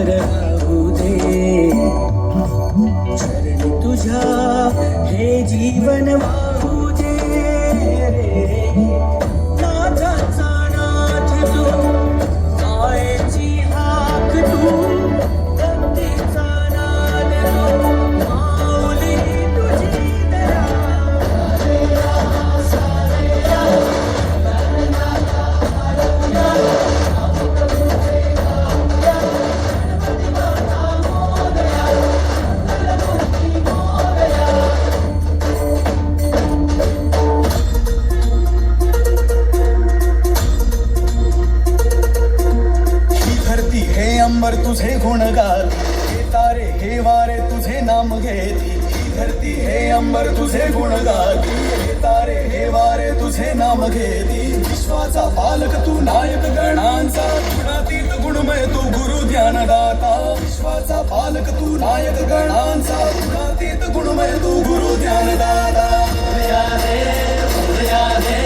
अमर राहू दे. चरणी तुझ्या हे जीवन वाहू दे रे. नाथाचा नाथ तू, मायेची हाक तू, भक्तीचा नाद तू, माऊली तुझी दया. हे अंबर तुझे गुण गाती, हे तारे हे वारे तुझे नाम घेती. ही धरती हे अंबर तुझे गुण गाती, हे तारे हे वारे तुझे नाम घेती. विश्वाचा पालक तू नायक गणांचा, गुणातीत गुणमय तू गुरु ज्ञानदाता. विश्वाचा पालक तू नायक गणांचा, गुणातीत गुणमय तू गुरु ज्ञानदाता. मोरया रे मोरया रे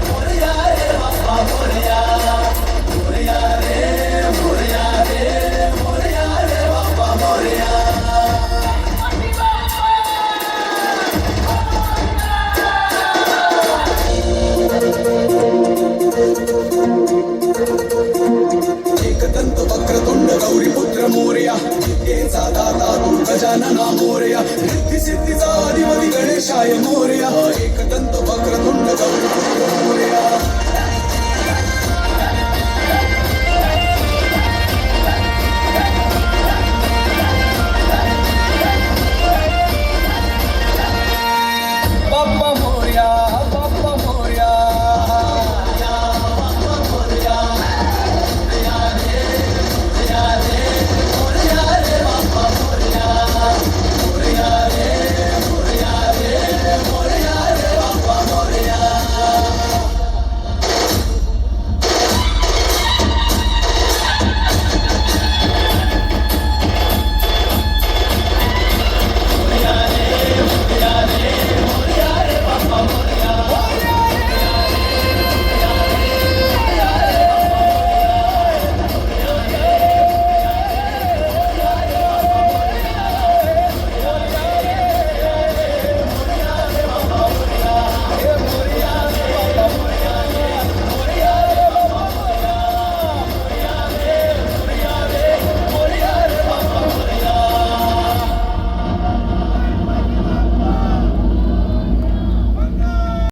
मोरया रे बाप्पा मोरया. मोरया रे मोरया रे मोरया रे बाप्पा मोरया. एकदंत वक्रतुंड गौरीपुत्र मोरया, विद्येचा दाता तू गजानना मोरया. रिद्धी सिद्धीचा अधिपती गणेशाय मोरया. एकदंत वक्रतुंड गौरीपुत्र